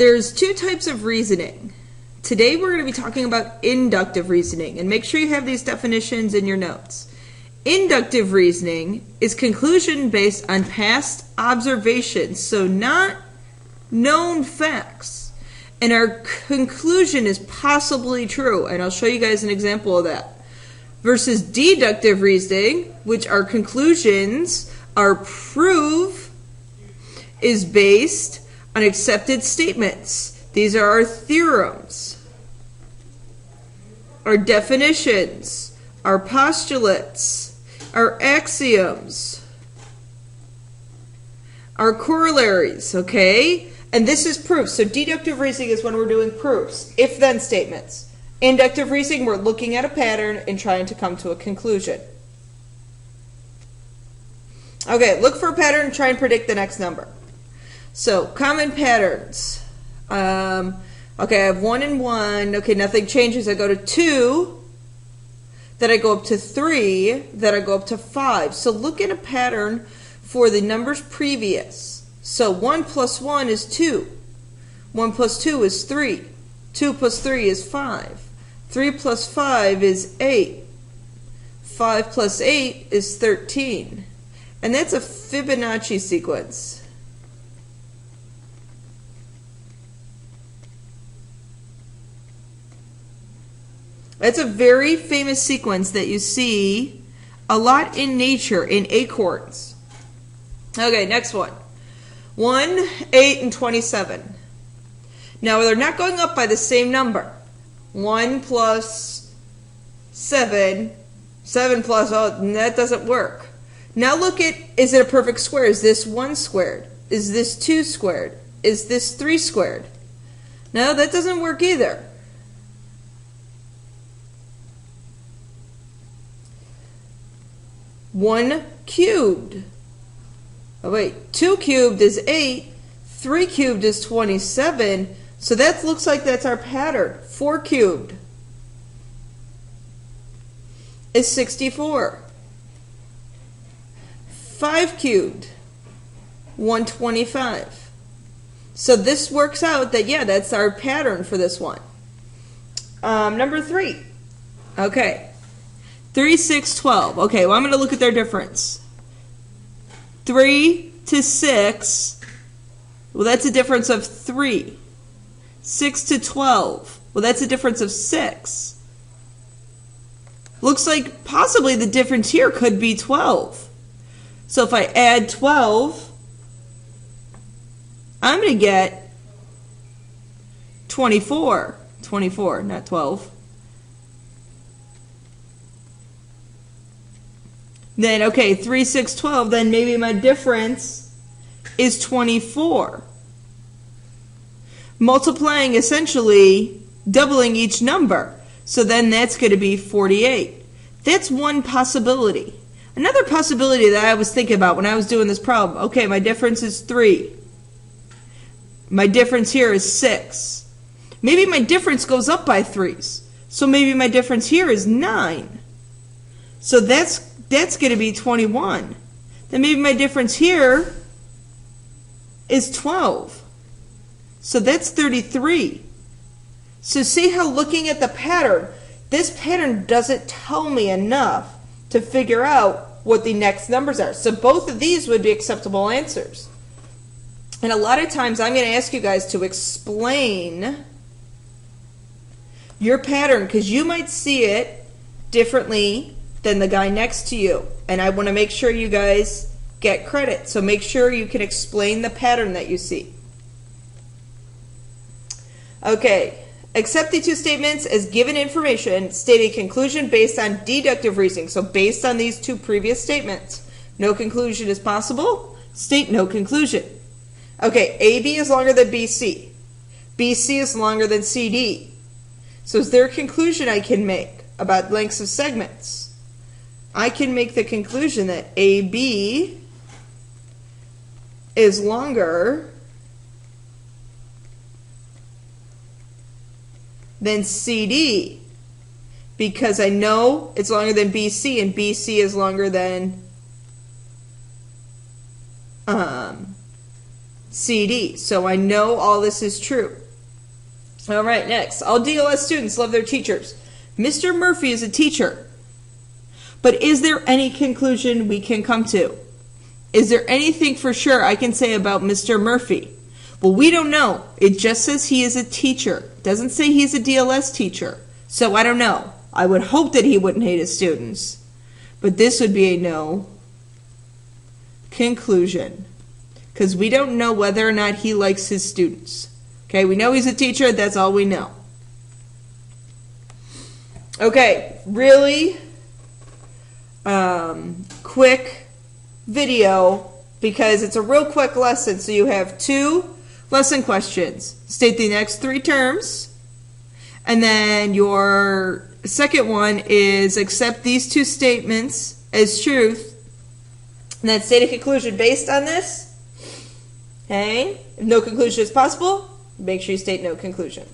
There's two types of reasoning. Today we're going to be talking about inductive reasoning, and make sure you have these definitions in your notes. Inductive reasoning is conclusion based on past observations, so not known facts. And our conclusion is possibly true, and I'll show you guys an example of that. Versus deductive reasoning, which our conclusions, our proof, is based on accepted statements. These are our theorems, our definitions, our postulates, our axioms, our corollaries, okay? And this is proof. So deductive reasoning is when we're doing proofs, if-then statements. Inductive reasoning, we're looking at a pattern and trying to come to a conclusion. Okay, look for a pattern and try and predict the next number. So, common patterns. Okay, I have 1 and 1. Okay, nothing changes. I go to 2. Then I go up to 3. Then I go up to 5. So look at a pattern for the numbers previous. So 1 plus 1 is 2. 1 plus 2 is 3. 2 plus 3 is 5. 3 plus 5 is 8. 5 plus 8 is 13. And that's a Fibonacci sequence. That's a very famous sequence that you see a lot in nature, in acorns. Okay, next one. 1, 8, and 27. Now, they're not going up by the same number. 1 plus 7, 7 plus, oh, that doesn't work. Now look at, is it a perfect square? Is this 1 squared? Is this 2 squared? Is this 3 squared? No, that doesn't work either. One cubed. Oh wait, 2 cubed is 8. 3 cubed is 27. So that looks like that's our pattern. 4 cubed is 64. 5 cubed, 125. So this works out that, yeah, that's our pattern for this one. Number 3. Okay. 3, 6, 12. Okay, well, I'm going to look at their difference. 3 to 6, well, that's a difference of 3. 6 to 12, well, that's a difference of 6. Looks like possibly the difference here could be 12. So if I add 12, I'm going to get 24. 24, not 12. Then, okay, 3, 6, 12, then maybe my difference is 24. Multiplying, essentially doubling each number. So then that's going to be 48. That's one possibility. Another possibility that I was thinking about when I was doing this problem, okay, my difference is 3. My difference here is 6. Maybe my difference goes up by 3s. So maybe my difference here is 9. So that's going to be 21. Then maybe my difference here is 12. So that's 33. So see how looking at the pattern, this pattern doesn't tell me enough to figure out what the next numbers are. So both of these would be acceptable answers. And a lot of times I'm going to ask you guys to explain your pattern because you might see it differently than the guy next to you. And I want to make sure you guys get credit. So make sure you can explain the pattern that you see. Okay. Accept the two statements as given information, state a conclusion based on deductive reasoning. So based on these two previous statements, no conclusion is possible. State no conclusion. Okay, AB is longer than BC. BC is longer than CD. So is there a conclusion I can make about lengths of segments? I can make the conclusion that AB is longer than CD because I know it's longer than BC and BC is longer than CD. So I know all this is true. All right, next. All DLS students love their teachers. Mr. Murphy is a teacher. But is there any conclusion we can come to? Is there anything for sure I can say about Mr. Murphy? Well, we don't know. It just says he is a teacher. It doesn't say he's a DLS teacher. So I don't know. I would hope that he wouldn't hate his students. But this would be a no conclusion. Because we don't know whether or not he likes his students. Okay, we know he's a teacher. That's all we know. Okay, really quick video because it's a real quick lesson. So you have 2 lesson questions. State the next 3 terms. And then your second one is accept these 2 statements as truth. And then state a conclusion based on this. Okay? If no conclusion is possible, make sure you state no conclusion.